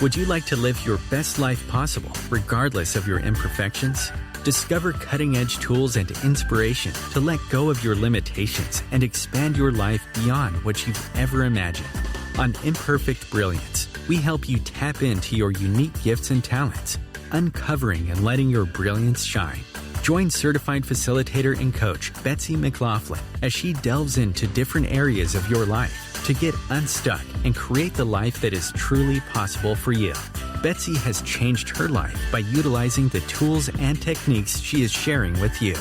Would you like to live your best life possible, regardless of your imperfections? Discover cutting-edge tools and inspiration to let go of your limitations and expand your life beyond what you've ever imagined. On Imperfect Brilliance, we help you tap into your unique gifts and talents, uncovering and letting your brilliance shine. Join certified facilitator and coach Betsy McLaughlin as she delves into different areas of your life to get unstuck and create the life that is truly possible for you. Betsy has changed her life by utilizing the tools and techniques she is sharing with you.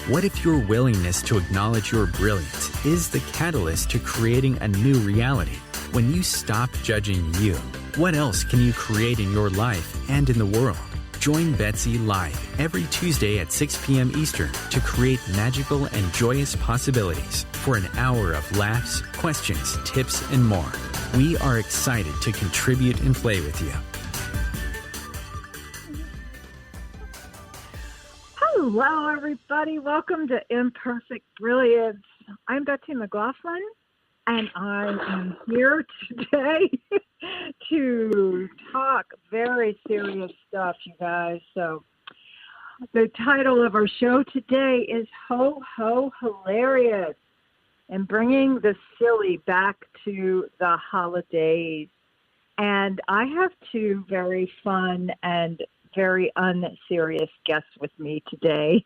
What if your willingness to acknowledge your brilliance is the catalyst to creating a new reality? When you stop judging you, what else can you create in your life and in the world? Join Betsy live every Tuesday at 6 p.m. Eastern to create magical and joyous possibilities for an hour of laughs, questions, tips, and more. We are excited to contribute and play with you. Hello, everybody. Welcome to Imperfect Brilliance. I'm Betsy McLaughlin, and I am here today to talk very serious stuff, you guys. So the title of our show today is Ho Ho Hilarious, and bringing the silly back to the holidays. And I have two very fun and very unserious guests with me today.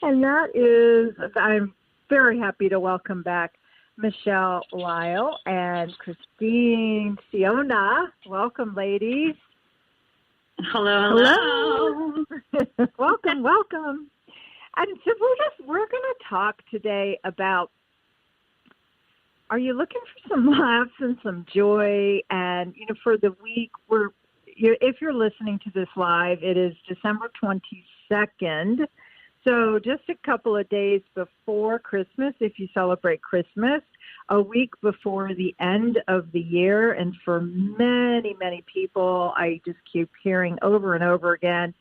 And that is, I'm very happy to welcome back Michelle Lyall and Christine Ciona. Welcome, ladies. Hello. Welcome, welcome. And so we're going to talk today about, are you looking for some laughs and some joy? And, you know, for the week, if you're listening to this live, it is December 22nd. So just a couple of days before Christmas, if you celebrate Christmas, a week before the end of the year. And for many, many people, I just keep hearing over and over again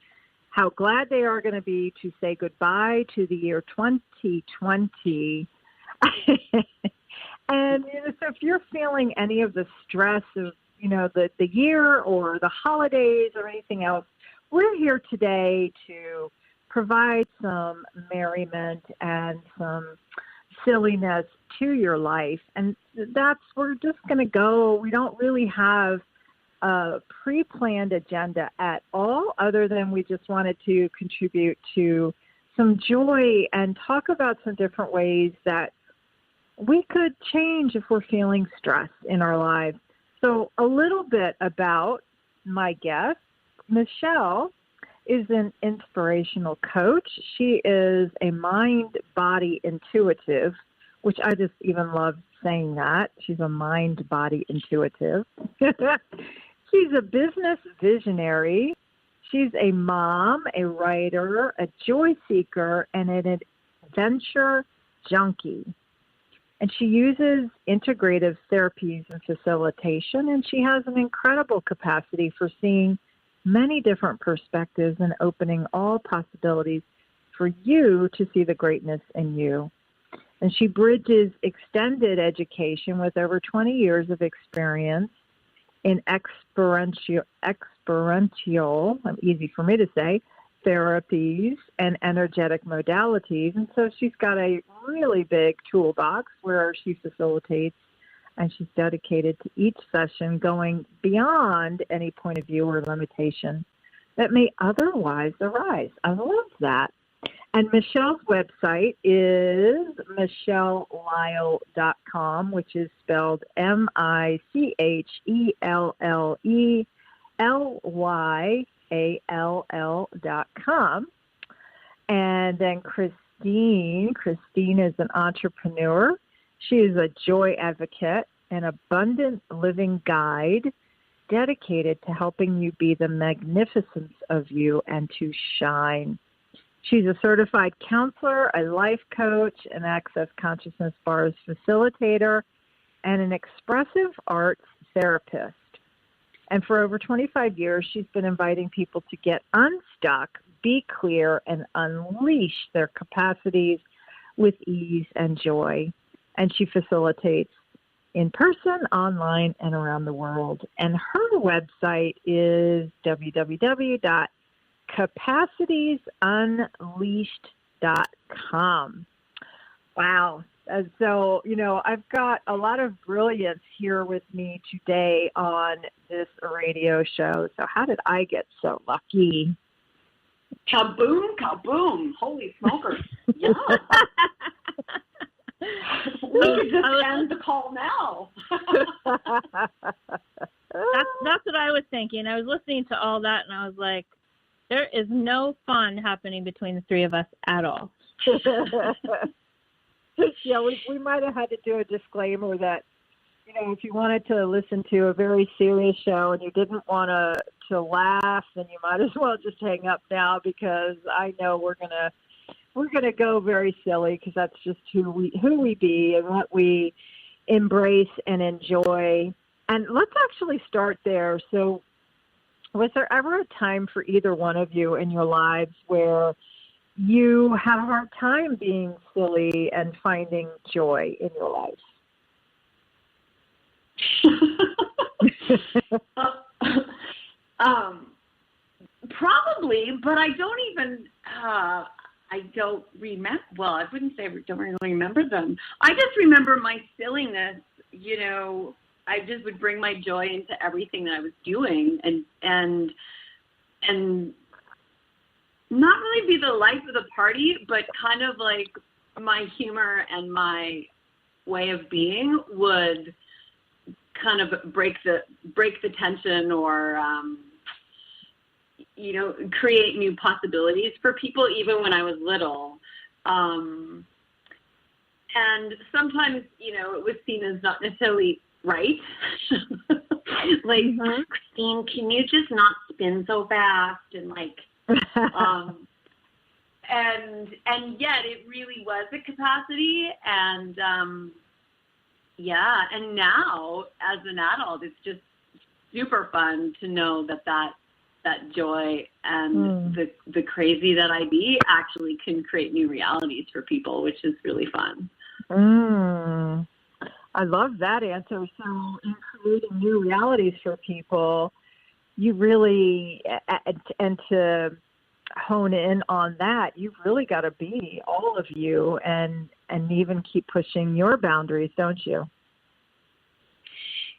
how glad they are going to be to say goodbye to the year 2020. And you know, so if you're feeling any of the stress of, you know, the year or the holidays or anything else, we're here today to provide some merriment and some silliness to your life. And we're just going to go. We don't really have a pre-planned agenda at all, other than we just wanted to contribute to some joy and talk about some different ways that we could change if we're feeling stress in our lives. So a little bit about my guest. Michelle is an inspirational coach. She is a mind-body intuitive, which I just even love saying that. She's a mind-body intuitive. She's a business visionary. She's a mom, a writer, a joy seeker, and an adventure junkie. And she uses integrative therapies and facilitation, and she has an incredible capacity for seeing many different perspectives and opening all possibilities for you to see the greatness in you. And she bridges extended education with over 20 years of experience in experiential, easy for me to say, therapies and energetic modalities. And so she's got a really big toolbox where she facilitates, and she's dedicated to each session going beyond any point of view or limitation that may otherwise arise. I love that. And Michelle's website is michelleLyall.com, which is spelled MICHELLELYALL.com. And then Christine is an entrepreneur. She is a joy advocate, an abundant living guide dedicated to helping you be the magnificence of you and to shine. She's a certified counselor, a life coach, an Access Consciousness Bars facilitator, and an expressive arts therapist. And for over 25 years, she's been inviting people to get unstuck, be clear, and unleash their capacities with ease and joy. And she facilitates in person, online, and around the world. And her website is www.capacitiesunleashed.com. Wow. And so, I've got a lot of brilliance here with me today on this radio show. So how did I get so lucky? Kaboom, kaboom. Holy smokers. Yeah. We could just end the call now. That's what I was thinking. I was listening to all that, and I was like, there is no fun happening between the three of us at all. Yeah, we might have had to do a disclaimer that, if you wanted to listen to a very serious show and you didn't want to laugh, then you might as well just hang up now, because I know we're gonna go very silly, because that's just who we be and what we embrace and enjoy. And let's actually start there. So, was there ever a time for either one of you in your lives where you had a hard time being silly and finding joy in your life? Probably, but I don't even, I don't remember, well, I wouldn't say I don't really remember them. I just remember my silliness, I just would bring my joy into everything that I was doing and not really be the life of the party, but kind of like my humor and my way of being would kind of break the tension, or create new possibilities for people, even when I was little. And sometimes, it was seen as not necessarily right. Like, mm-hmm. Christine, can you just not spin so fast? And like, and yet it really was a capacity. And, and now as an adult, it's just super fun to know that joy and the crazy that I be actually can create new realities for people, which is really fun. I love that answer. So in creating new realities for people, you really, and to hone in on that, you've really got to be all of you and even keep pushing your boundaries, don't you?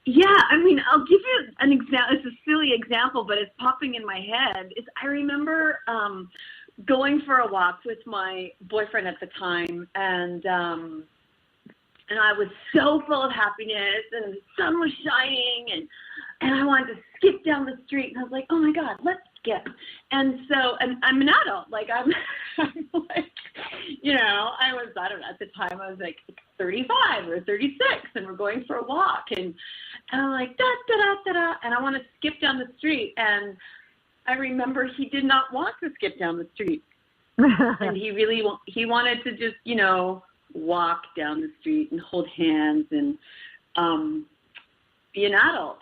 Yeah, I mean, I'll give you an example. It's a silly example, but it's popping in my head. I remember going for a walk with my boyfriend at the time, and I was so full of happiness, and the sun was shining, and I wanted to skip down the street, and I was like, oh my God, let's skip. And so, and I'm an adult, like I'm like, I don't know, at the time I was like 35 or 36, and we're going for a walk, and I'm like, da, da, da, da, da, and I want to skip down the street, and I remember he did not want to skip down the street, and he wanted to just, walk down the street and hold hands and be an adult.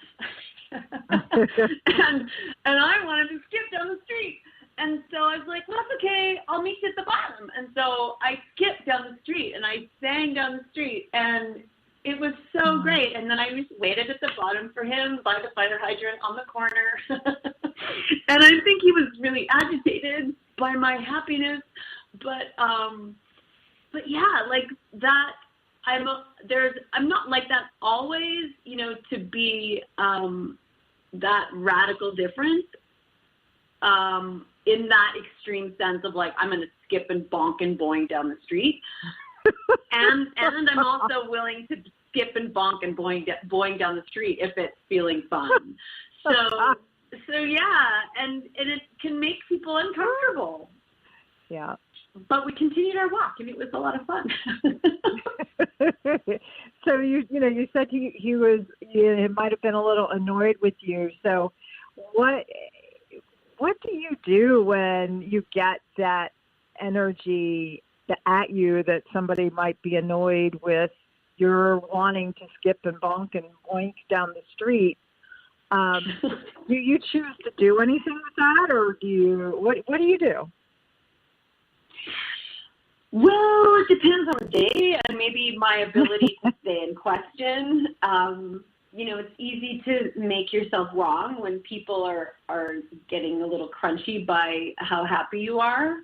and I wanted to skip down the street. And so I was like, well, that's okay. I'll meet you at the bottom. And so I skipped down the street and I sang down the street, and it was so great. And then I just waited at the bottom for him by the fire hydrant on the corner. And I think he was really agitated by my happiness. But yeah, like that, I'm not like that always, to be that radical difference in that extreme sense of like, I'm going to skip and bonk and boing down the street. and I'm also willing to skip and bonk and boing down the street if it's feeling fun. So yeah, and it can make people uncomfortable. Yeah. But we continued our walk, and it was a lot of fun. So you said he might have been a little annoyed with you. So what do you do when you get that energy at you that somebody might be annoyed with your wanting to skip and bonk and boink down the street? Do you choose to do anything with that, or what do you do? Well, it depends on the day and maybe my ability to stay in question. It's easy to make yourself wrong when people are getting a little crunchy by how happy you are.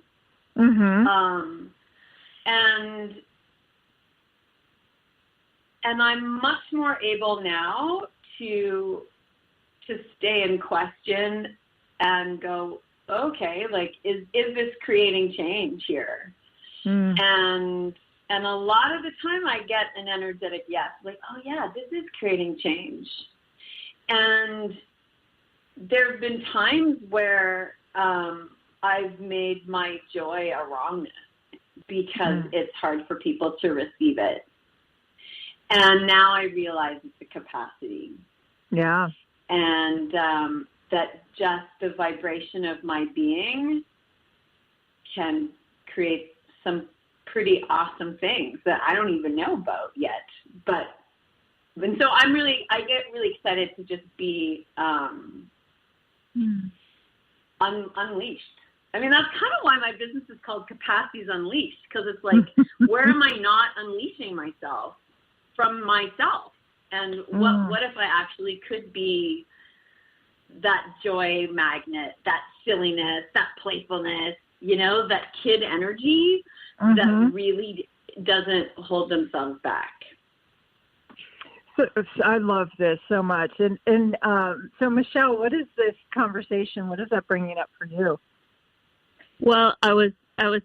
Mm-hmm. And I'm much more able now to stay in question and go, okay, like, is this creating change here? And a lot of the time I get an energetic yes, like, oh yeah, this is creating change. And there have been times where I've made my joy a wrongness because it's hard for people to receive it. And now I realize it's a capacity. Yeah. And that just the vibration of my being can create some pretty awesome things that I don't even know about yet. And so I get really excited to just be unleashed. I mean, that's kind of why my business is called Capacities Unleashed, because it's like, where am I not unleashing myself from myself? And what if I actually could be that joy magnet, that silliness, that playfulness, that kid energy that really doesn't hold themselves back. So I love this so much. And so Michelle, what is this conversation? What is that bringing up for you? Well, I was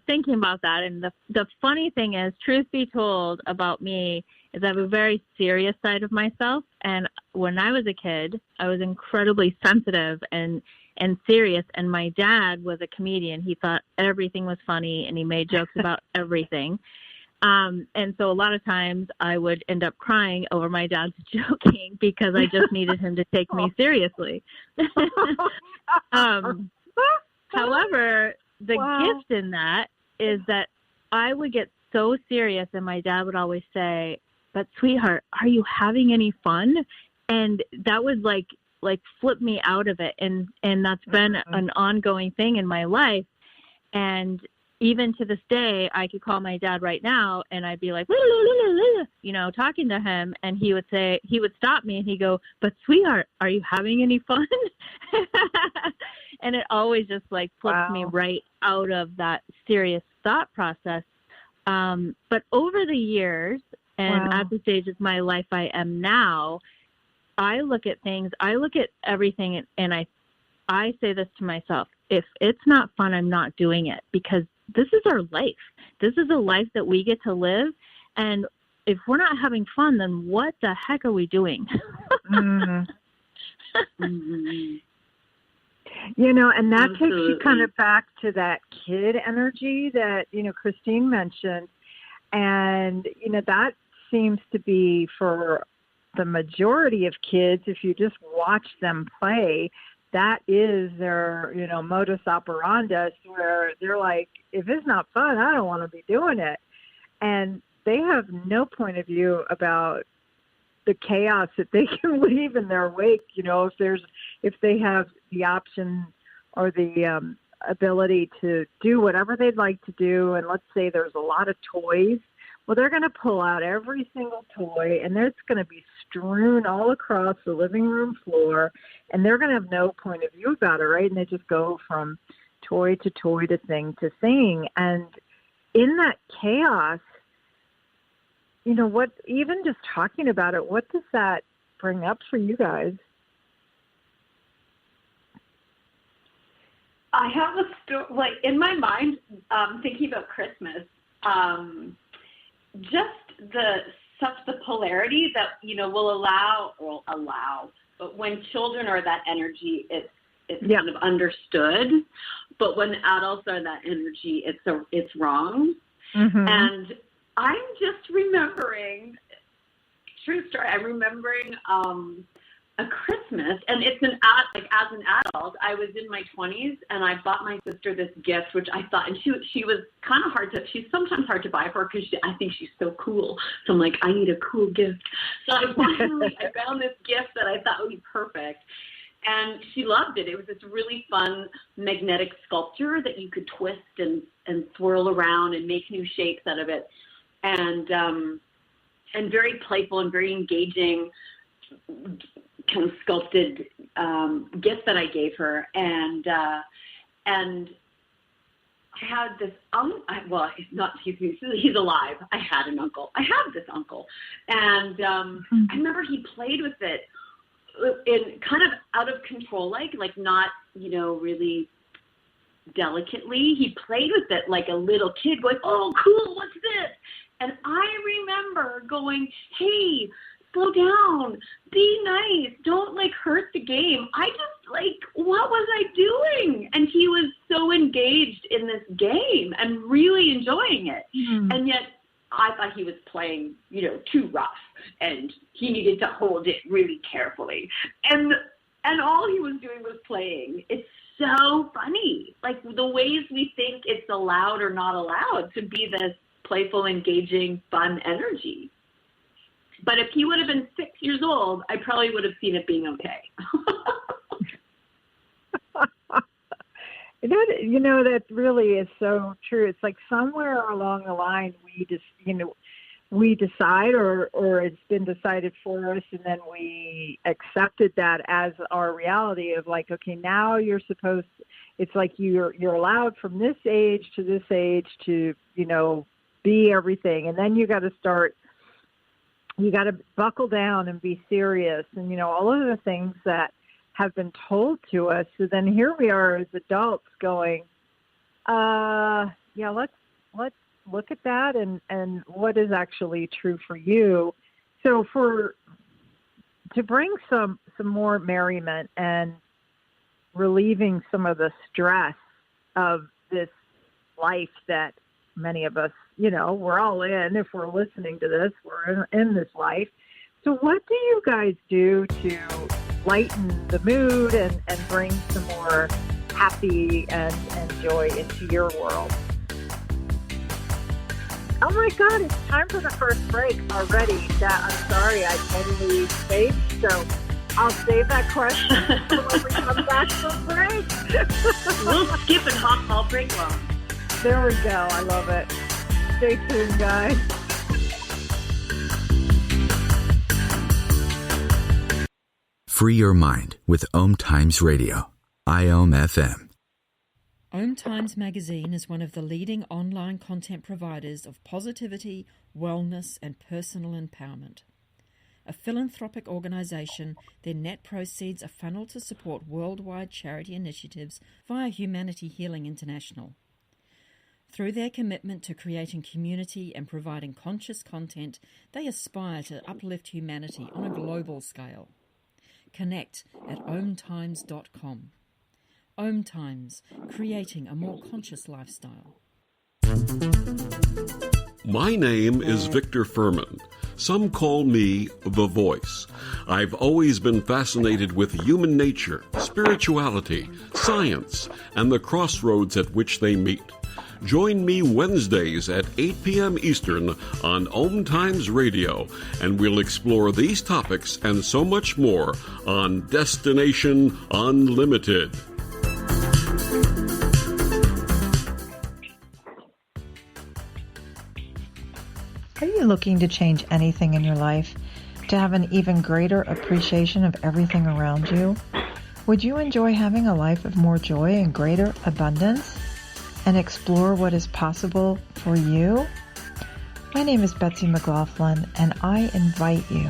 thinking about that, and the funny thing is, truth be told about me, is I have a very serious side of myself. And when I was a kid, I was incredibly sensitive and serious. And my dad was a comedian. He thought everything was funny, and he made jokes about everything. And so a lot of times I would end up crying over my dad's joking because I just needed him to take me seriously. However, the gift in that is that I would get so serious, and my dad would always say, "But sweetheart, are you having any fun?" And that would like flip me out of it. And that's been an ongoing thing in my life. And even to this day, I could call my dad right now and I'd be like, talking to him, and he would stop me and he'd go, "But sweetheart, are you having any fun?" And it always just like flips me right out of that serious thought process. But over the years, and at the stage of my life I am now, I look at everything, and I say this to myself: if it's not fun, I'm not doing it, because this is our life. This is a life that we get to live. And if we're not having fun, then what the heck are we doing? And that Absolutely. takes you kind of back to that kid energy that, Christine mentioned. And, that seems to be for the majority of kids, if you just watch them play, that is their, modus operandi, where they're like, if it's not fun, I don't want to be doing it. And they have no point of view about the chaos that they can leave in their wake. If they have the option or the ability to do whatever they'd like to do. And let's say there's a lot of toys. Well, they're going to pull out every single toy, and it's going to be strewn all across the living room floor, and they're going to have no point of view about it, right? And they just go from toy to toy to thing to thing. And in that chaos, what, even just talking about it, what does that bring up for you guys? I have a story, in my mind, thinking about Christmas, just the polarity that, will allow, but when children are that energy, it's kind of understood, but when adults are that energy, it's wrong. And I'm just remembering, true story, I'm remembering a Christmas, and it's as an adult, I was in my 20s, and I bought my sister this gift, which I thought, and she was kind of she's sometimes hard to buy for her because I think she's so cool. So I'm like, I need a cool gift. So I found this gift that I thought would be perfect. And she loved it. It was this really fun magnetic sculpture that you could twist and swirl around and make new shapes out of it. And very playful and very engaging kind of sculpted gift that I gave her. And I had this he's alive. I had an uncle. I have this uncle. And I remember he played with it in kind of out of control, like not, really delicately. He played with it like a little kid going, oh, cool, what's this? And I remember going, hey, slow down, be nice, don't hurt the game. I just what was I doing? And he was so engaged in this game and really enjoying it. Mm-hmm. And yet I thought he was playing, too rough, and he needed to hold it really carefully. And all he was doing was playing. It's so funny, the ways we think it's allowed or not allowed to be this playful, engaging, fun energy. But if he would have been 6 years old, I probably would have seen it being okay. That really is so true. It's like somewhere along the line we decide or it's been decided for us, and then we accepted that as our reality of okay, now you're supposed to, it's like you're allowed from this age to this age to, be everything. And then you got to buckle down and be serious and, all of the things that have been told to us. So then here we are as adults going, let's look at that and what is actually true for you. So to bring some more merriment and relieving some of the stress of this life that many of us, we're all in. If we're listening to this, we're in this life. So what do you guys do to lighten the mood and bring some more happy and joy into your world? Oh my God, it's time for the first break already. I'm sorry, I totally spaced. So I'll save that question for when we come back from break. We'll skip and hop all break long. There we go. I love it. Stay tuned, guys. Free your mind with OMTimes Radio. IOM-FM. OMTimes magazine is one of the leading online content providers of positivity, wellness, and personal empowerment. A philanthropic organization, their net proceeds are funneled to support worldwide charity initiatives via Humanity Healing International. Through their commitment to creating community and providing conscious content, they aspire to uplift humanity on a global scale. Connect at OMTimes.com. OMTimes, creating a more conscious lifestyle. My name is Victor Furman. Some call me The Voice. I've always been fascinated with human nature, spirituality, science, and the crossroads at which they meet. Join me Wednesdays at 8 p.m. Eastern on OMTimes Radio, and we'll explore these topics and so much more on Destination Unlimited. Are you looking to change anything in your life? To have an even greater appreciation of everything around you? Would you enjoy having a life of more joy and greater abundance? And explore what is possible for you? My name is Betsy McLaughlin, and I invite you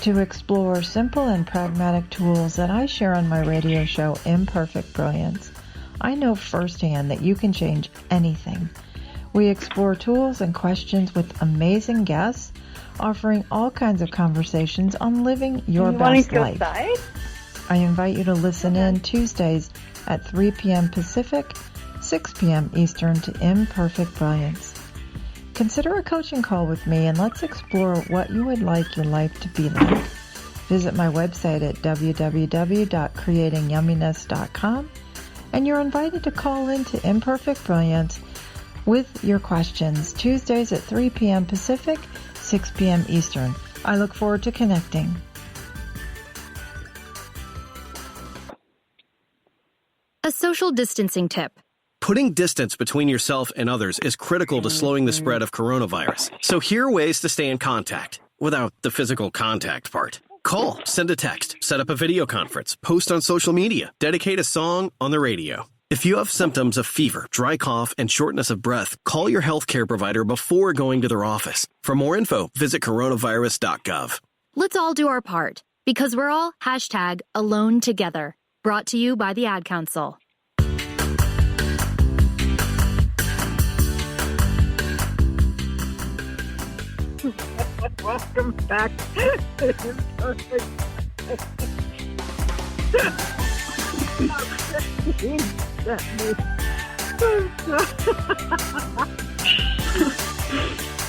to explore simple and pragmatic tools that I share on my radio show, Imperfect, Brilliance. I know firsthand that you can change anything. We explore tools and questions with amazing guests, offering all kinds of conversations on living your best life. I invite you to listen in Tuesdays at 3 p.m. Pacific, 6 p.m. Eastern to Imperfect Brilliance. Consider a coaching call with me and let's explore what you would like your life to be like. Visit my website at www.creatingyumminess.com and you're invited to call in to Imperfect Brilliance with your questions Tuesdays at 3 p.m. Pacific, 6 p.m. Eastern. I look forward to connecting. A social distancing tip. Putting distance between yourself and others is critical to slowing the spread of coronavirus. So here are ways to stay in contact without the physical contact part. Call, send a text, set up a video conference, post on social media, dedicate a song on the radio. If you have symptoms of fever, dry cough, and shortness of breath, call your healthcare provider before going to their office. For more info, visit coronavirus.gov. Let's all do our part, because we're all #AloneTogether. Brought to you by the Ad Council. Welcome back to Imperfect.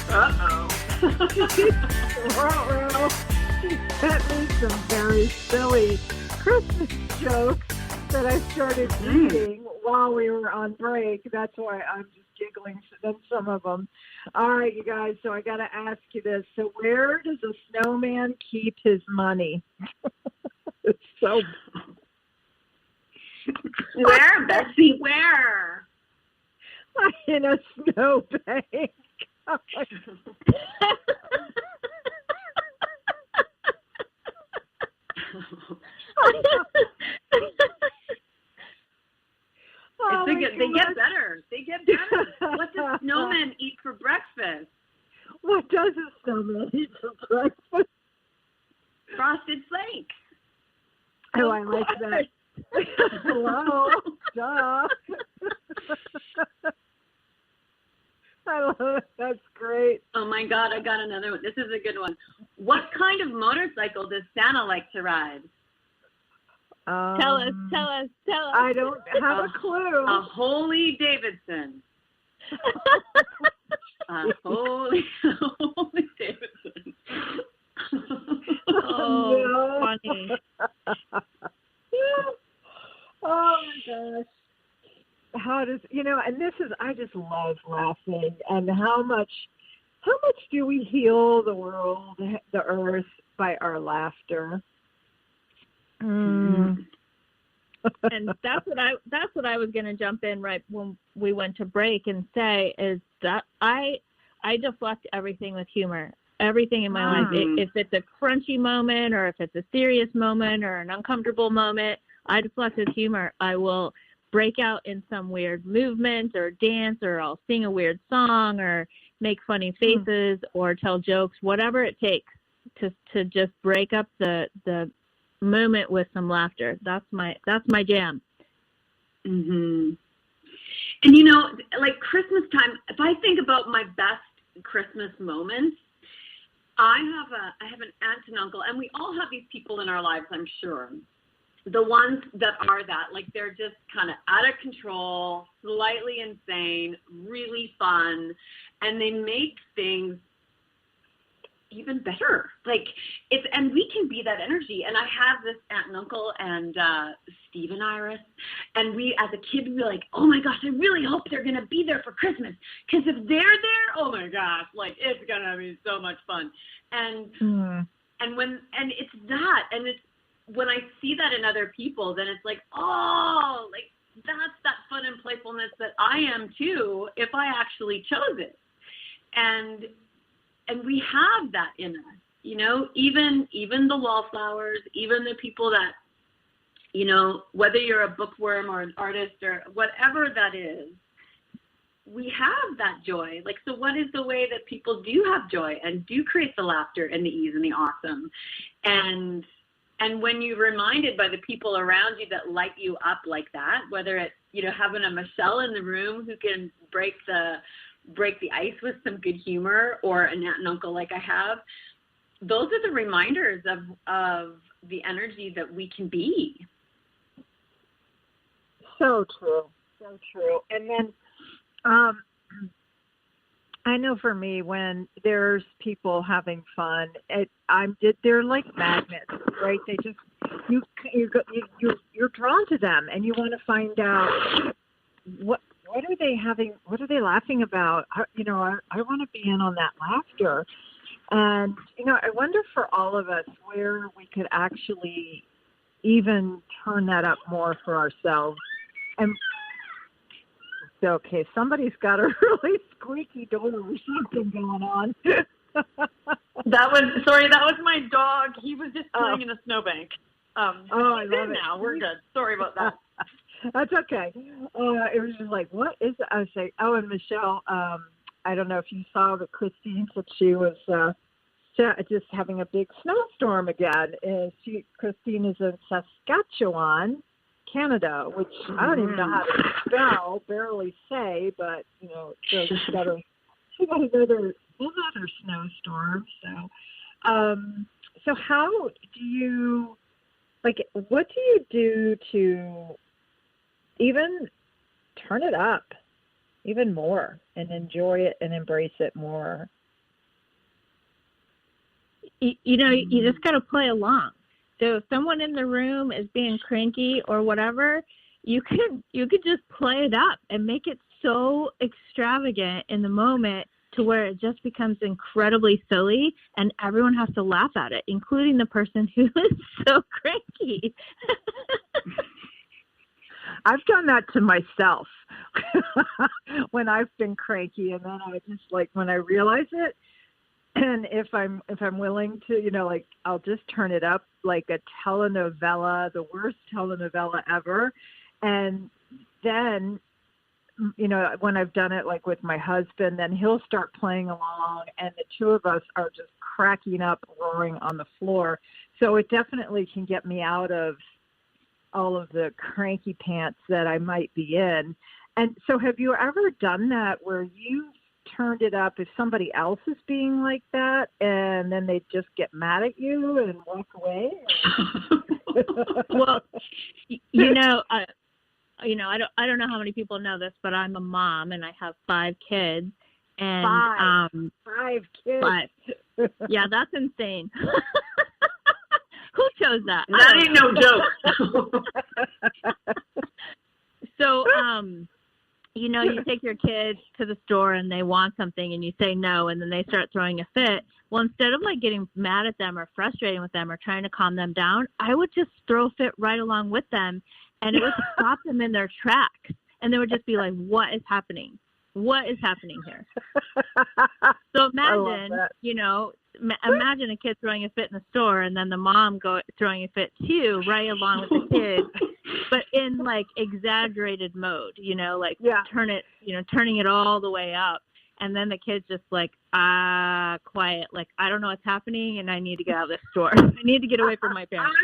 Uh-oh. She sent me some very silly Christmas jokes that I started reading while we were on break. That's why I'm just giggling at some of them. All right, you guys, so I got to ask you this. So where does a snowman keep his money? It's so... Where, Betsy? Where? In a snowbank. They get better. They get better. What does snowman eat for breakfast? What does a snowman eat for breakfast? Frosted flakes. Oh, I like that. Hello. Duh. I love it. That's great. Oh, my God. I got another one. This is a good one. What kind of motorcycle does Santa like to ride? Tell us. I don't have a clue. A Holy Davidson. Holy Davidson. Oh, funny. Oh my gosh. How does, and this is, I just love laughing, and how much do we heal the world, the earth, by our laughter? And that's what I was going to jump in right when we went to break and say is that I deflect everything with humor. Everything in my life. If it's a crunchy moment or if it's a serious moment or an uncomfortable moment, I deflect with humor. I will break out in some weird movement or dance, or I'll sing a weird song or make funny faces or tell jokes, whatever it takes to just break up the moment with some laughter. That's my jam. Mhm. And like Christmas time, if I think about my best Christmas moments, I have an aunt and uncle, and we all have these people in our lives, I'm sure. The ones that are that, like, they're just kind of out of control, slightly insane, really fun, and they make things even better. Like, and we can be that energy. And I have this aunt and uncle and Steve and Iris, and we, as a kid, we'd be like, oh my gosh, I really hope they're going to be there for Christmas. Because if they're there, oh my gosh, like, it's going to be so much fun. And it's that, and it's, when I see that in other people, then it's like, oh, like, that's that fun and playfulness that I am too, if I actually chose it. And we have that in us, even the wallflowers, even the people that, whether you're a bookworm or an artist or whatever that is, we have that joy. Like, so what is the way that people do have joy and do create the laughter and the ease and the awesome? And when you're reminded by the people around you that light you up like that, whether it's, having a Michelle in the room who can break the ice with some good humor, or an aunt and uncle like I have, those are the reminders of the energy that we can be. So true. And then I know for me, when there's people having fun, they're like magnets, right? They just you're drawn to them, and you want to find out what are they having, what are they laughing about? I want to be in on that laughter. And I wonder for all of us where we could actually even turn that up more for ourselves. And okay, somebody's got a really squeaky door or something going on. That was my dog. He was just playing in a snowbank. I love it. Now we're good. Sorry about that. That's okay. It was just like, what is it? I was like, and Michelle, I don't know if you saw that Christine said she was just having a big snowstorm again. Christine is in Saskatchewan, Canada, which I don't even know how to spell, barely say, but so she got another snowstorm. So how do you what do you do to even turn it up even more and enjoy it and embrace it more? You just got to play along. So if someone in the room is being cranky or whatever, you could just play it up and make it so extravagant in the moment to where it just becomes incredibly silly and everyone has to laugh at it, including the person who is so cranky. I've done that to myself when I've been cranky, and then I just when I realize it, and if I'm willing to, I'll just turn it up like a telenovela, the worst telenovela ever. And then, when I've done it with my husband, then he'll start playing along and the two of us are just cracking up, roaring on the floor. So it definitely can get me out of all of the cranky pants that I might be in. And so have you ever done that where you've turned it up if somebody else is being like that and then they just get mad at you and walk away? Well, I don't know how many people know this, but I'm a mom and I have 5 kids. And 5 kids. 5. Yeah, that's insane. Who chose that? That ain't no joke. So, you take your kids to the store and they want something and you say no and then they start throwing a fit. Well, instead of getting mad at them or frustrating with them or trying to calm them down, I would just throw a fit right along with them and it would stop them in their tracks. And they would just be like, what is happening? What is happening here? So imagine, imagine a kid throwing a fit in the store and then the mom throwing a fit too, right along with the kid, but in exaggerated mode, turning it all the way up. And then the kid's just quiet, I don't know what's happening and I need to get out of this store. I need to get away from my parents.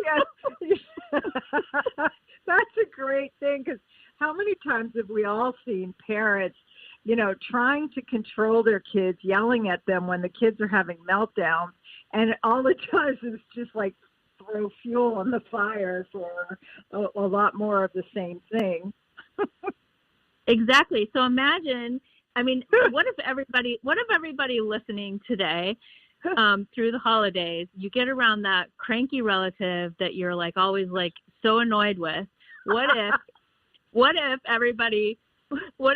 Yes. That's a great thing, because how many times have we all seen parents, trying to control their kids, yelling at them when the kids are having meltdowns, and all it does is just throw fuel on the fire for a lot more of the same thing. Exactly. So imagine, what if everybody listening today, through the holidays, you get around that cranky relative that you're always so annoyed with? What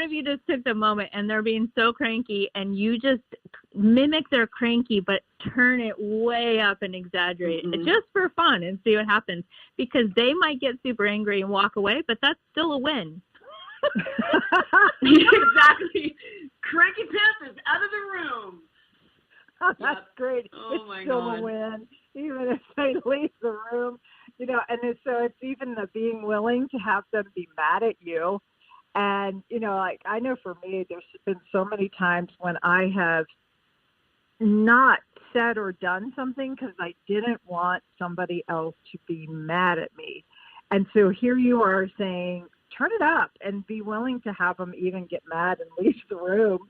if you just took the moment and they're being so cranky and you just mimic their cranky but turn it way up and exaggerate it just for fun and see what happens? Because they might get super angry and walk away, but that's still a win. Exactly. Cranky pants is out of the room. Oh, that's great. Oh, my still God. A win, even if they leave the room. And so it's even the being willing to have them be mad at you. And, I know for me, there's been so many times when I have not said or done something because I didn't want somebody else to be mad at me. And so here you are saying, turn it up and be willing to have them even get mad and leave the room.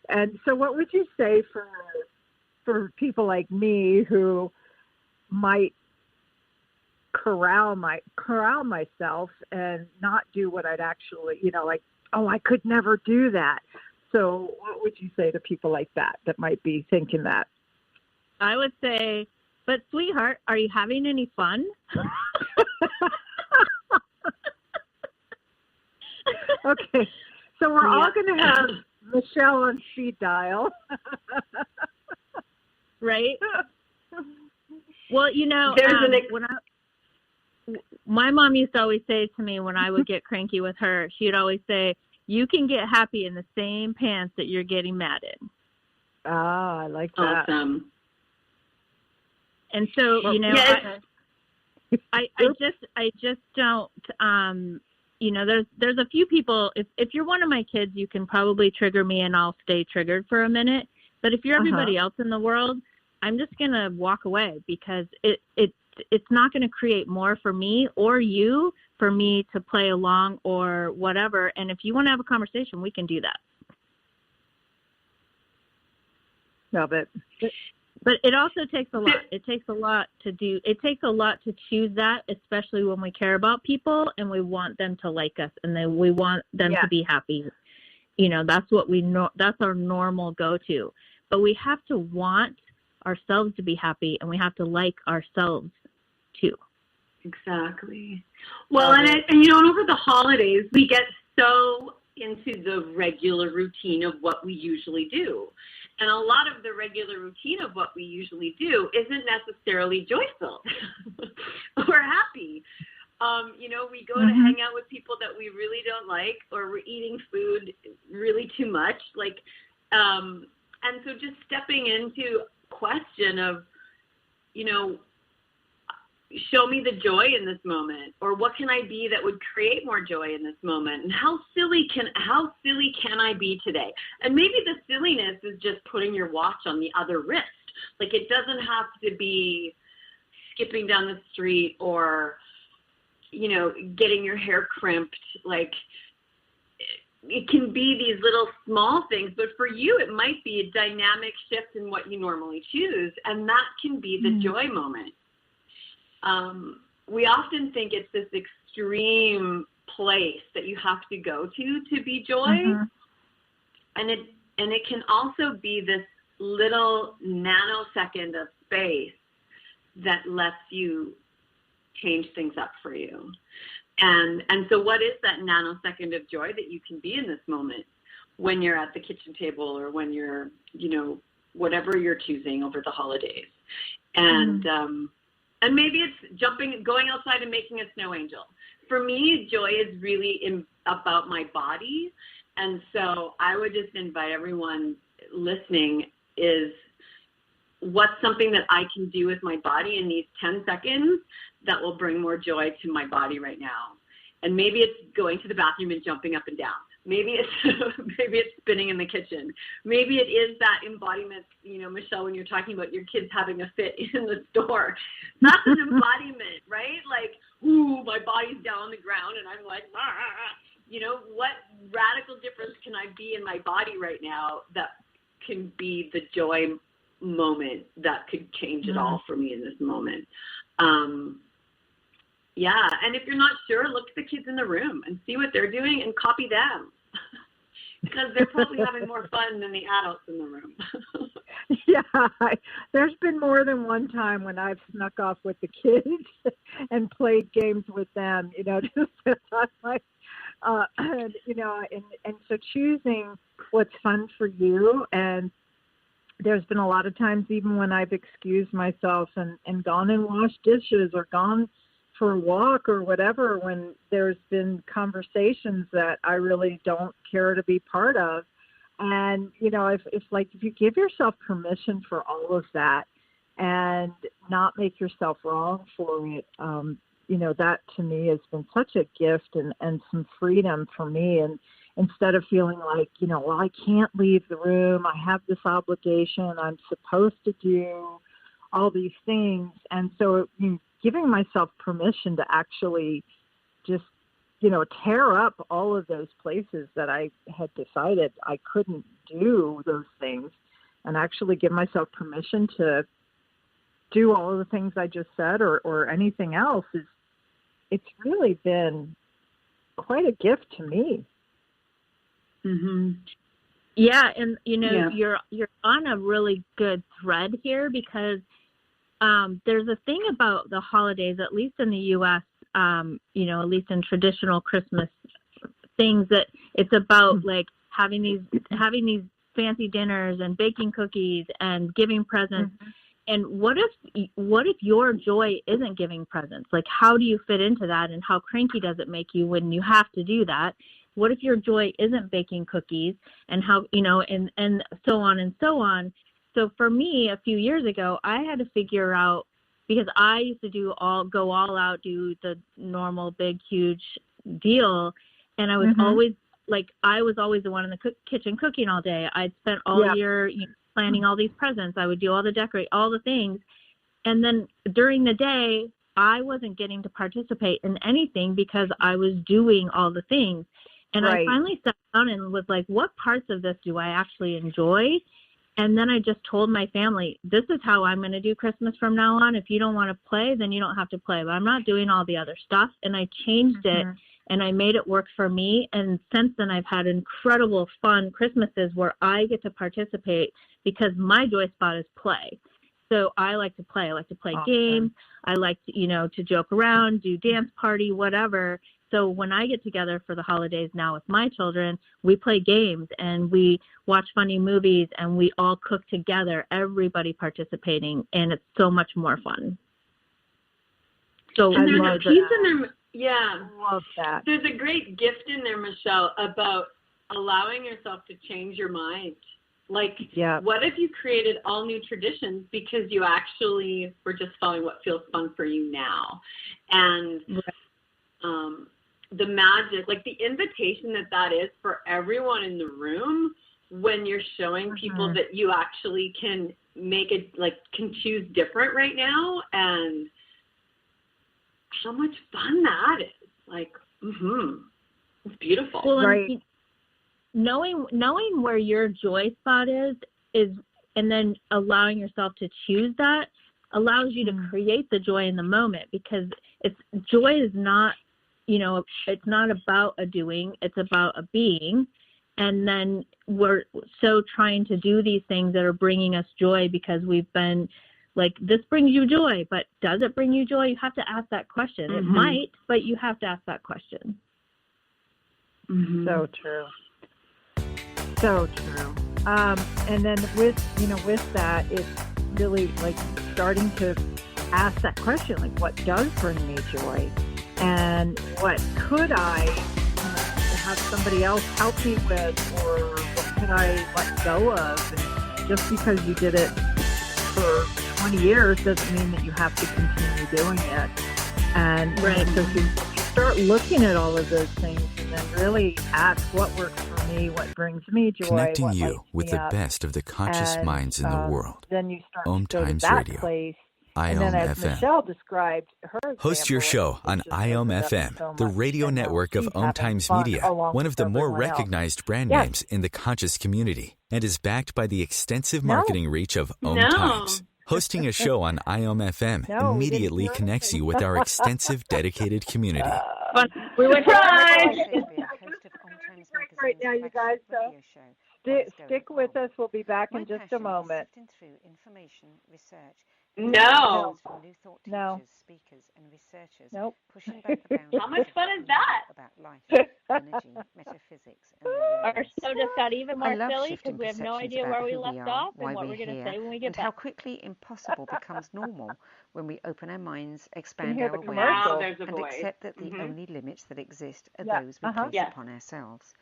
And so what would you say for people like me who might corral myself and not do what I'd actually, I could never do that. So what would you say to people like that might be thinking that? I would say, but sweetheart, are you having any fun? Okay. So we're all going to have Michelle on speed dial. Right? Well, My mom used to always say to me when I would get cranky with her, she'd always say, you can get happy in the same pants that you're getting mad in. Ah, I like that. Awesome. And so, you know, yes. I just don't, you know, there's a few people, if you're one of my kids, you can probably trigger me and I'll stay triggered for a minute. But if you're everybody else in the world, I'm just going to walk away because it's not going to create more for me or you for me to play along or whatever. And if you want to have a conversation, we can do that. Love it. But it also takes a lot. It takes a lot to do. It takes a lot to choose that, especially when we care about people and we want them to like us and then we want them to be happy. You know, that's what we know. That's our normal go-to. But we have to want ourselves to be happy and we have to like ourselves too. Exactly. Well, and you know, over the holidays, we get so into the regular routine of what we usually do. And a lot of the regular routine of what we usually do isn't necessarily joyful or happy. You know, we go to hang out with people that we really don't like, or we're eating food really too much. Like, and so just stepping into question of, you know, show me the joy in this moment, or what can I be that would create more joy in this moment, and how silly can I be today? And maybe the silliness is just putting your watch on the other wrist. Like, it doesn't have to be skipping down the street or, you know, getting your hair crimped. Like, it can be these little small things, but for you, it might be a dynamic shift in what you normally choose, and that can be the joy moment. We often think it's this extreme place that you have to go to be joy. And it can also be this little nanosecond of space that lets you change things up for you. And so what is that nanosecond of joy that you can be in this moment when you're at the kitchen table or when you're, you know, whatever you're choosing over the holidays? And maybe it's going outside and making a snow angel. For me, joy is really about my body. And so I would just invite everyone listening is, what's something that I can do with my body in these 10 seconds that will bring more joy to my body right now? And maybe it's going to the bathroom and jumping up and down. Maybe it's spinning in the kitchen. Maybe it is that embodiment, you know, Michelle, when you're talking about your kids having a fit in the store. That's an embodiment, right? Like, ooh, my body's down on the ground and I'm like, you know, what radical difference can I be in my body right now that can be the joy moment that could change it all for me in this moment? Yeah, and if you're not sure, look at the kids in the room and see what they're doing and copy them, because they're probably having more fun than the adults in the room. Yeah, there's been more than one time when I've snuck off with the kids and played games with them, you know, just like, you know, and so choosing what's fun for you. And there's been a lot of times, even when I've excused myself and gone and washed dishes or gone for a walk or whatever, when there's been conversations that I really don't care to be part of. And, you know, if you give yourself permission for all of that and not make yourself wrong for it, you know, that to me has been such a gift and some freedom for me. And instead of feeling like, you know, well, I can't leave the room, I have this obligation, I'm supposed to do all these things. And so giving myself permission to actually just, you know, tear up all of those places that I had decided I couldn't do those things, and actually give myself permission to do all of the things I just said or anything else, it's really been quite a gift to me. Yeah, and you know, you're on a really good thread here, because there's a thing about the holidays, at least in the U.S., you know, at least in traditional Christmas things, that it's about like having these fancy dinners and baking cookies and giving presents. And what if your joy isn't giving presents? Like, how do you fit into that, and how cranky does it make you when you have to do that? What if your joy isn't baking cookies, and how, and so on and so on. So for me, a few years ago, I had to figure out, because I used to go all out, do the normal big, huge deal. And I was always the one in the kitchen cooking all day. I'd spent all year planning all these presents. I would do all the decorate, all the things. And then during the day, I wasn't getting to participate in anything because I was doing all the things. And I finally sat down and was like, what parts of this do I actually enjoy? And then I just told my family, this is how I'm going to do Christmas from now on. If you don't want to play, then you don't have to play. But I'm not doing all the other stuff. And I changed it, and I made it work for me. And since then, I've had incredible fun Christmases where I get to participate because my joy spot is play. So I like to play. I like to play games. I like to, to joke around, do dance party, whatever. So when I get together for the holidays now with my children, we play games and we watch funny movies and we all cook together, everybody participating, and it's so much more fun. So and there's a piece in there, I love that. There's a great gift in there, Michelle, about allowing yourself to change your mind. Like, what if you created all new traditions because you actually were just following what feels fun for you now? And the magic, like the invitation that is for everyone in the room when you're showing people that you actually can make it, like, can choose different right now, and how much fun that is. Like, it's beautiful. Well, knowing where your joy spot is, and then allowing yourself to choose that allows you to create the joy in the moment, because joy is not, it's not about a doing, it's about a being. And then we're so trying to do these things that are bringing us joy because we've been like, this brings you joy, but does it bring you joy? You have to ask that question. It might, but you have to ask that question. So true. So true. And then with that, it's really like starting to ask that question, like, what does bring me joy? And what could I have somebody else help me with, or what could I let go of? And just because you did it for 20 years doesn't mean that you have to continue doing it. And so if you start looking at all of those things and then really ask what works for me, what brings me joy, connecting you with the best of the conscious minds in the world. Then you start to go to OMTimes that Radio. place. IOM and then as FM. Michelle described her Host your show on IOM FM, the radio network of OMTimes Media, one of the more recognized brand names in the conscious community, and is backed by the extensive marketing reach of OMTimes. Hosting a show on IOM FM immediately connects you with our extensive, dedicated community. We went right now, you guys. So stick with us. We'll be back in just a moment. No. Speakers and researchers. Nope. Pushing back the boundaries. How much fun is that? About life, energy, metaphysics, and our show just got even more silly because we have no idea where we left off and what we're going to say when we get and back. how quickly impossible becomes normal when we open our minds, expand hear our the awareness, and accept that the only limits that exist are those we place upon ourselves.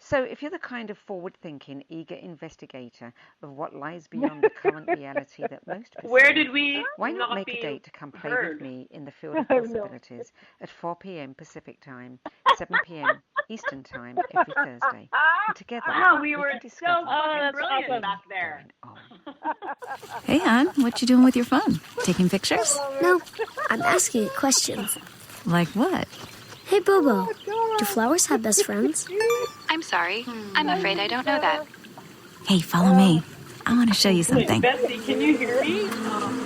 So if you're the kind of forward-thinking, eager investigator of what lies beyond the current reality that most perceive, where did we why not make a date to come play with me in the field of possibilities at 4 p.m. Pacific Time, 7 p.m. Eastern Time every Thursday. And together, we were so fucking brilliant back there. Hey, hon, what you doing with your phone? Taking pictures? No, I'm asking it questions. Like what? Hey, Bobo, do flowers have best friends? I'm sorry. I'm afraid I don't know that. Hey, follow me. I want to show you something. Betsy, can you hear me?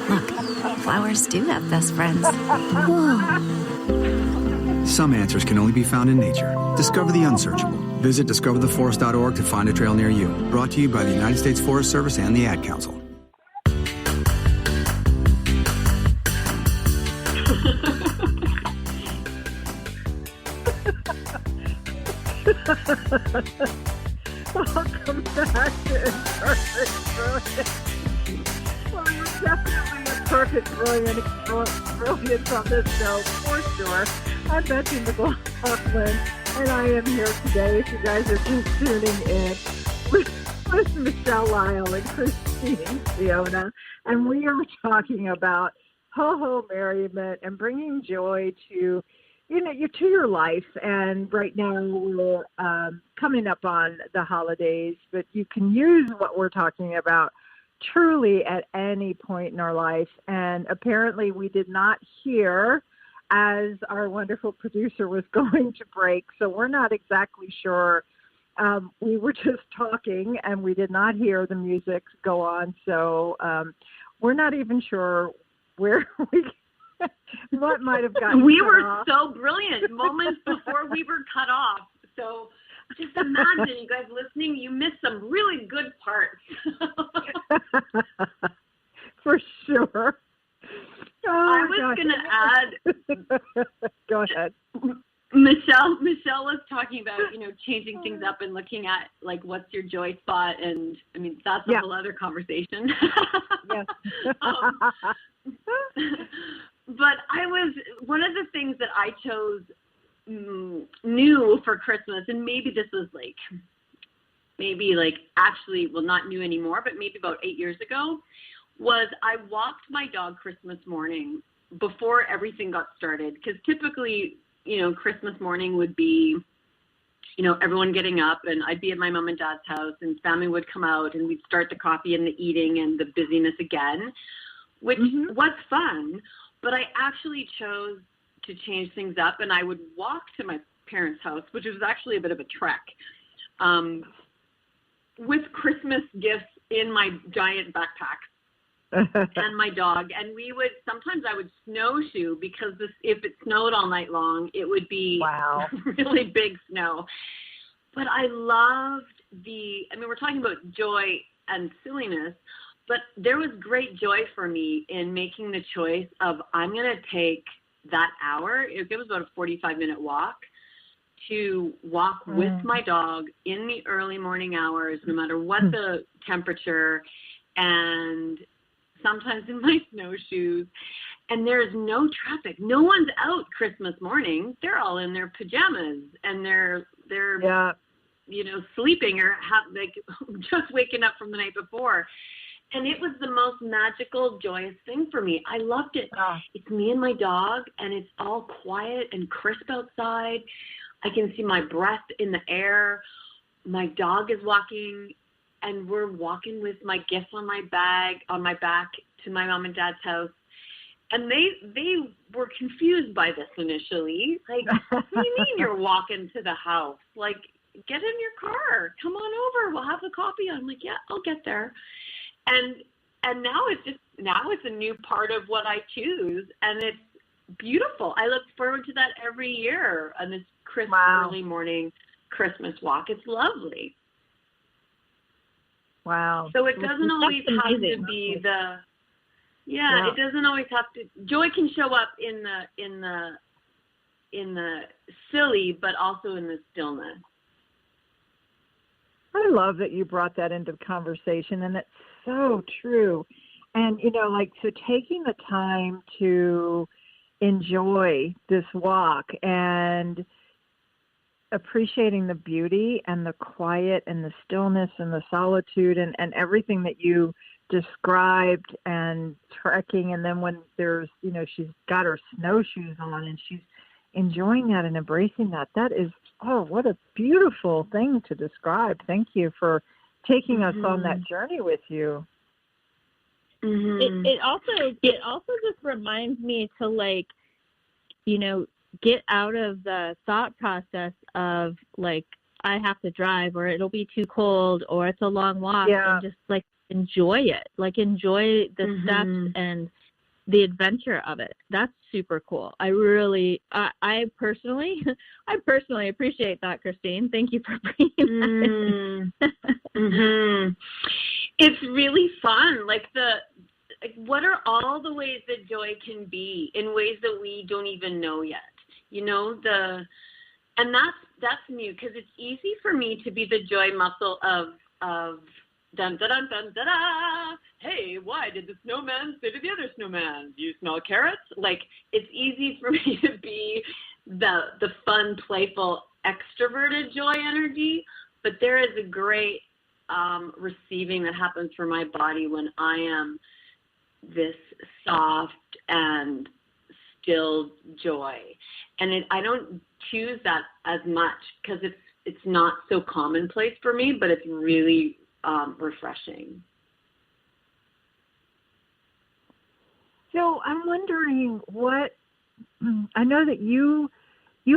Look, flowers do have best friends. Whoa. Some answers can only be found in nature. Discover the unsearchable. Visit discovertheforest.org to find a trail near you. Brought to you by the United States Forest Service and the Ad Council. Welcome back to Imperfect. Well, we're definitely a perfect brilliance on this show, for sure. I'm Betsy McLaughlin, and I am here today, if you guys are just tuning in, with Michelle Lyall and Christine Ciona, and we are talking about ho-ho merriment and bringing joy to to your life. And right now we're coming up on the holidays, but you can use what we're talking about truly at any point in our life. And apparently we did not hear as our wonderful producer was going to break, so we're not exactly sure. We were just talking and we did not hear the music go on, so we're not even sure where what might have gotten We cut were off. so brilliant moments before we were cut off. So just imagine, you guys listening, you missed some really good parts. For sure. Oh, I was going to add. Go ahead. Michelle was talking about, changing things up and looking at, like, what's your joy spot. And, I mean, that's a whole other conversation. Yes. But one of the things that I chose new for Christmas, and maybe this was actually, well, not new anymore, but maybe about 8 years ago, was I walked my dog Christmas morning before everything got started. Because typically, Christmas morning would be, everyone getting up, and I'd be at my mom and dad's house, and family would come out, and we'd start the coffee and the eating and the busyness again, which was fun. But I actually chose to change things up, and I would walk to my parents' house, which was actually a bit of a trek, with Christmas gifts in my giant backpack and my dog. And sometimes I would snowshoe, because if it snowed all night long, it would be really big snow. But I loved we're talking about joy and silliness, but there was great joy for me in making the choice of, I'm going to take that hour, it was about a 45-minute walk, to walk with my dog in the early morning hours, no matter what the temperature, and sometimes in my snowshoes. And there's no traffic. No one's out Christmas morning. They're all in their pajamas, and they're sleeping or just waking up from the night before. And it was the most magical, joyous thing for me. I loved it. It's me and my dog, and it's all quiet and crisp outside. I can see my breath in the air. My dog is walking, and we're walking with my gifts on my back to my mom and dad's house. And they were confused by this initially. Like, what do you mean you're walking to the house? Like, get in your car. Come on over. We'll have the coffee. I'm like, yeah, I'll get there. And now it's a new part of what I choose, and it's beautiful. I look forward to that every year on this crisp early morning Christmas walk. It's lovely. Wow. So it doesn't always have to be it doesn't always have to. Joy can show up in the silly, but also in the stillness. I love that you brought that into conversation, and it's so true. And, so taking the time to enjoy this walk and appreciating the beauty and the quiet and the stillness and the solitude and everything that you described, and trekking. And then when there's, she's got her snowshoes on and she's enjoying that and embracing that. That is, what a beautiful thing to describe. Thank you for taking us on that journey with you. It also just reminds me to get out of the thought process of I have to drive, or it'll be too cold, or it's a long walk, and just enjoy it. Enjoy the steps and the adventure of it. That's super cool. I personally appreciate that, Christine. Thank you for bringing that in. It's really fun. What are all the ways that joy can be in ways that we don't even know yet? And that's new, because it's easy for me to be the joy muscle of dun, dun, dun, dun, dun, dun. Hey, why did the snowman say to the other snowman, do you smell carrots? Like, it's easy for me to be the fun, playful, extroverted joy energy, but there is a great receiving that happens for my body when I am this soft and still joy. And I don't choose that as much because it's not so commonplace for me, but it's really refreshing. So I'm wondering I know that you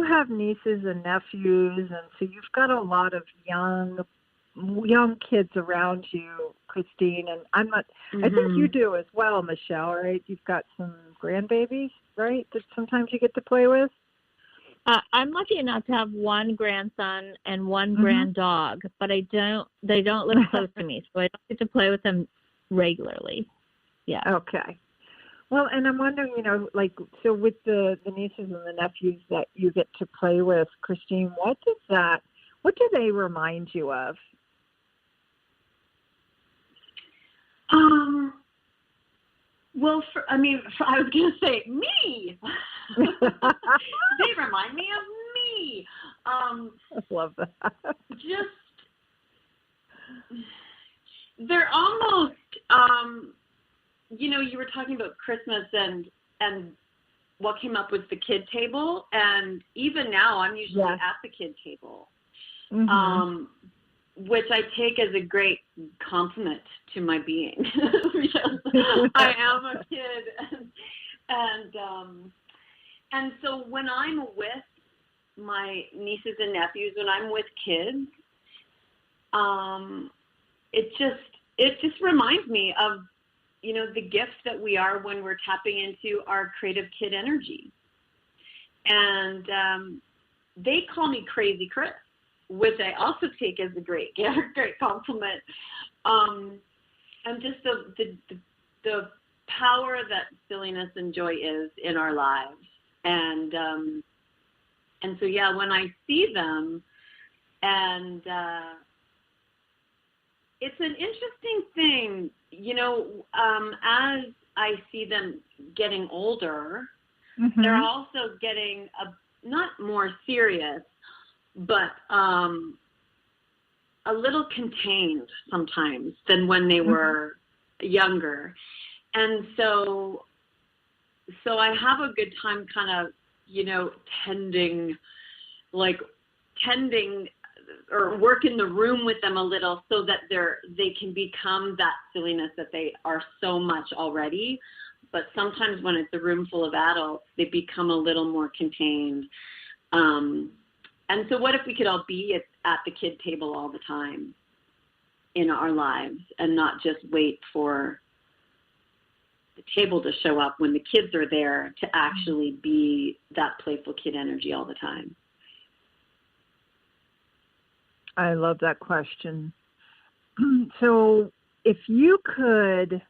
have nieces and nephews, and so you've got a lot of young kids around you, Christine, and I think you do as well, Michelle, right? You've got some grandbabies, right, that sometimes you get to play with? I'm lucky enough to have one grandson and one grand dog, but they don't live close to me, so I don't get to play with them regularly. Yeah. Okay. Well, and I'm wondering, so with the nieces and the nephews that you get to play with, Christine, what do they remind you of? Well, I was going to say me. They remind me of me. I love that. They're almost, you were talking about Christmas and what came up with the kid table. And even now, I'm usually at the kid table, which I take as a great compliment to my being because I am a kid. And so when I'm with my nieces and nephews, when I'm with kids, it just reminds me of, the gift that we are when we're tapping into our creative kid energy. And they call me Crazy Chris, which I also take as a great compliment. And just the power that silliness and joy is in our lives. And so, when I see them, and it's an interesting thing, as I see them getting older, they're also getting not more serious, but a little contained sometimes than when they were younger. And so I have a good time kind of, tending or work in the room with them a little so that they can become that silliness that they are so much already. But sometimes when it's a room full of adults, they become a little more contained. And so what if we could all be at the kid table all the time in our lives and not just wait for the table to show up when the kids are there to actually be that playful kid energy all the time? I love that question. So if you could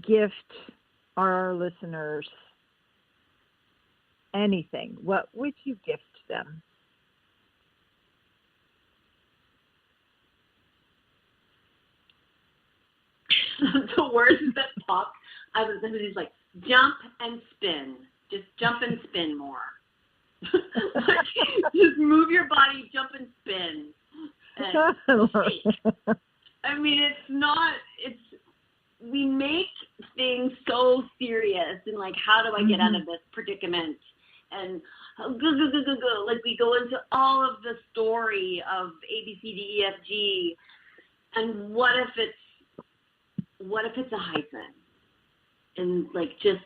gift our listeners anything, what would you gift them? The words that pop out of them is like jump and spin. Just jump and spin more. Just move your body, jump and spin. And we make things so serious and like, how do I get out of this predicament? And like we go into all of the story of A, B, C, D, E, F, G. And what if it's a hyphen? And like, just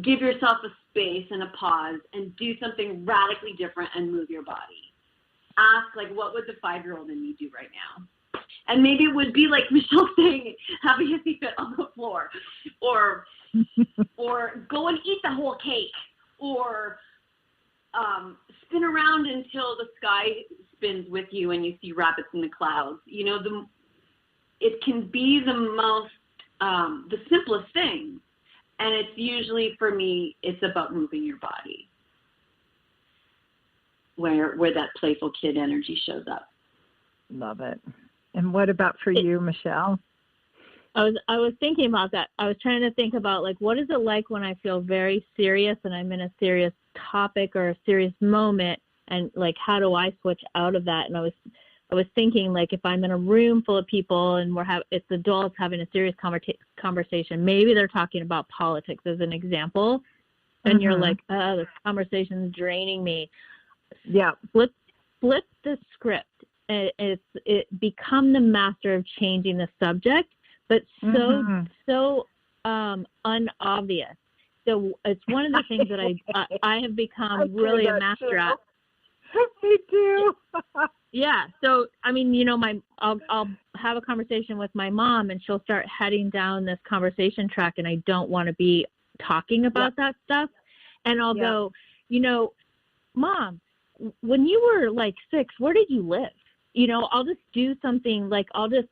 give yourself a space and a pause and do something radically different and move your body. Ask, like, what would the 5-year-old in me do right now? And maybe it would be like Michelle saying, have a hissy fit on the floor, or go and eat the whole cake, or spin around until the sky spins with you and you see rabbits in the clouds. It can be the most, the simplest thing. And it's usually, for me, it's about moving your body, where that playful kid energy shows up. Love it. And what about for you, Michelle? I was thinking about that. I was trying to think about, like, what is it like when I feel very serious and I'm in a serious topic or a serious moment, and like, how do I switch out of that? And I was thinking, like, if I'm in a room full of people and it's adults having a serious conversation, maybe they're talking about politics as an example, and you're like, oh, this conversation's draining me. Yeah. Flip the script. It become the master of changing the subject, but so unobvious. So it's one of the things that I have become really a master at. Me too. Yeah. So, I mean, you know, I'll have a conversation with my mom, and she'll start heading down this conversation track, and I don't want to be talking about that stuff. And I'll go, you know, Mom, when you were like 6, where did you live? You know, I'll just do something, like, I'll just,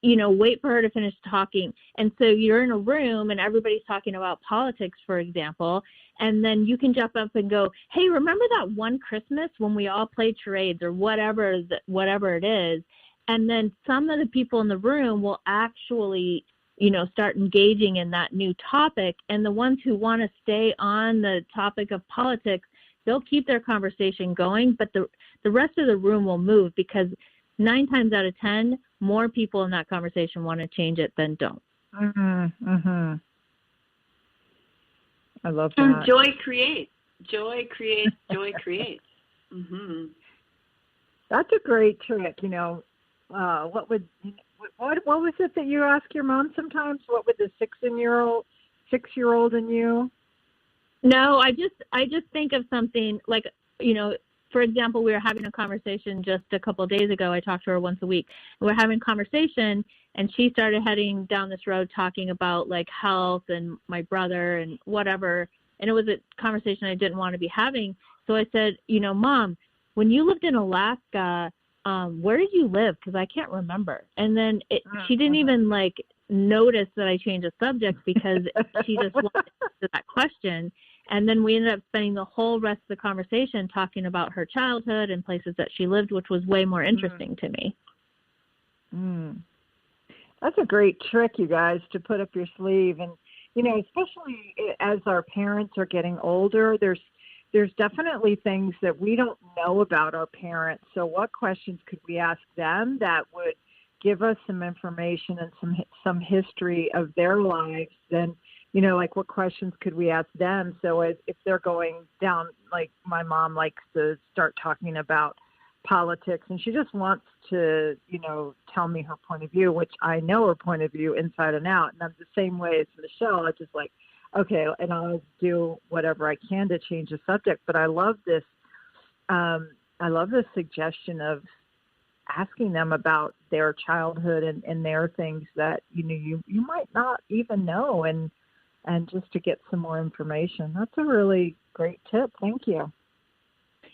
you know, wait for her to finish talking. And so you're in a room and everybody's talking about politics, for example, and then you can jump up and go, hey, remember that one Christmas when we all played charades or whatever it is? And then some of the people in the room will actually, you know, start engaging in that new topic. And the ones who want to stay on the topic of politics, they'll keep their conversation going, but the rest of the room will move, because 9 times out of 10, more people in that conversation want to change it than don't. I love that. Joy creates. That's a great trick. You know, what was it that you ask your mom sometimes? What would the 6-year-old in you? No, I just think of something like, you know, for example, we were having a conversation just a couple of days ago. I talk to her once a week. And we're having a conversation, and she started heading down this road talking about, like, health and my brother and whatever. And it was a conversation I didn't want to be having. So I said, you know, Mom, when you lived in Alaska, where did you live? Because I can't remember. And then she didn't even, like, notice that I changed the subject, because she just wanted to answer that question. And then we ended up spending the whole rest of the conversation talking about her childhood and places that she lived, which was way more interesting to me. That's a great trick, you guys, to put up your sleeve. And, you know, especially as our parents are getting older, there's definitely things that we don't know about our parents. So what questions could we ask them that would give us some information and some history of their lives? Then, you know, like, what questions could we ask them? So if they're going down, like, my mom likes to start talking about politics, and she just wants to, you know, tell me her point of view, which I know her point of view inside and out. And I'm the same way as Michelle. I just like, okay, and I'll do whatever I can to change the subject. But I love this. I love this suggestion of asking them about their childhood and their things that, you know, you might not even know, and just to get some more information. That's a really great tip. Thank you.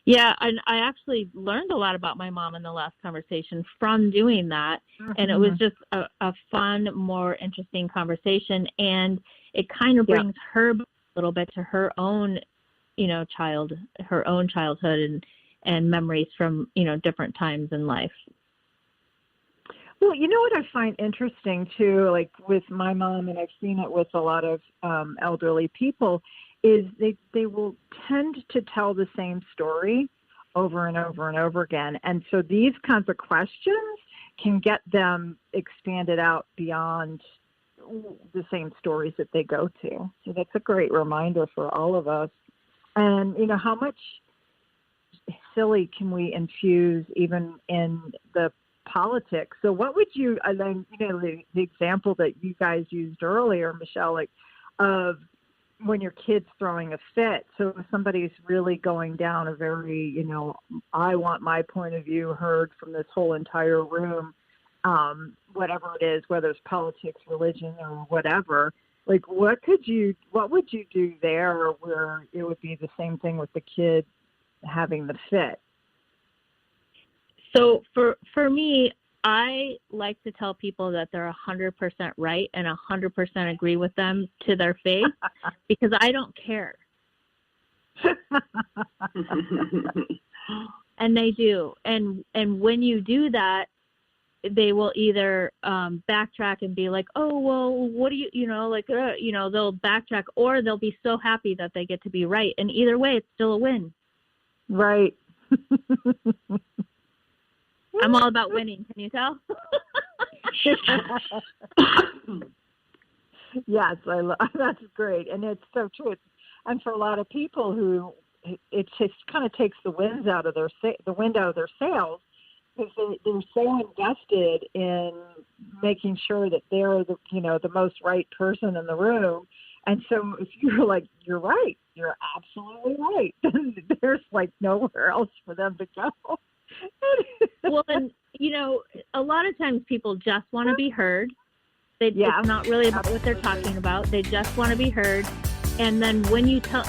Yeah, and I actually learned a lot about my mom in the last conversation from doing that. And it was just a fun, more interesting conversation. And it kind of brings her a little bit to her own, you know, her own childhood and memories from, you know, different times in life. Well, you know what I find interesting too, like with my mom, and I've seen it with a lot of elderly people, is they will tend to tell the same story over and over and over again. And so these kinds of questions can get them expanded out beyond the same stories that they go to. So that's a great reminder for all of us. And, you know, how much silly can we infuse even in the politics? So what would you, and then, you know, the example that you guys used earlier, Michelle, like, of when your kid's throwing a fit. So if somebody's really going down a very, you know, I want my point of view heard from this whole entire room, whatever it is, whether it's politics, religion, or whatever, like, what would you do there where it would be the same thing with the kid having the fit? So for me, I like to tell people that they're 100% right and 100% agree with them to their face, because I don't care. And they do. And when you do that, they will either backtrack and be like, oh, well, what do they'll backtrack, or they'll be so happy that they get to be right. And either way, it's still a win. Right. I'm all about winning. Can you tell? Yes, that's great. And it's so true. And for a lot of people who it just kind of takes the wind out of their sails, because they're so invested in making sure that they're the most right person in the room. And so if you're like, you're right, you're absolutely right, then there's like nowhere else for them to go. Well, and a lot of times people just want to be heard. It's not really about what they're talking about. They just want to be heard. And then when you tell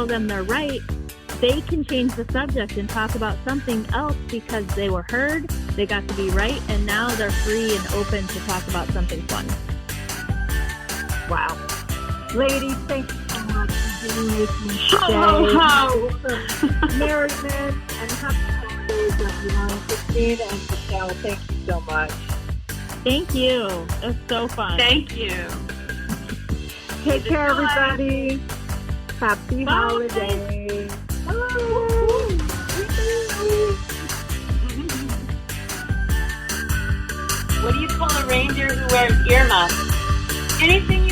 them they're right, they can change the subject and talk about something else because they were heard, they got to be right, and now they're free and open to talk about something fun. Wow. Ladies, thank you so much for being with me today. Merriment and happy holidays, everyone. Christine and Michelle, thank you so much. Thank you. It was so fun. Thank you. Take care, everybody. Happy holidays. What do you call a reindeer who wears earmuffs? Anything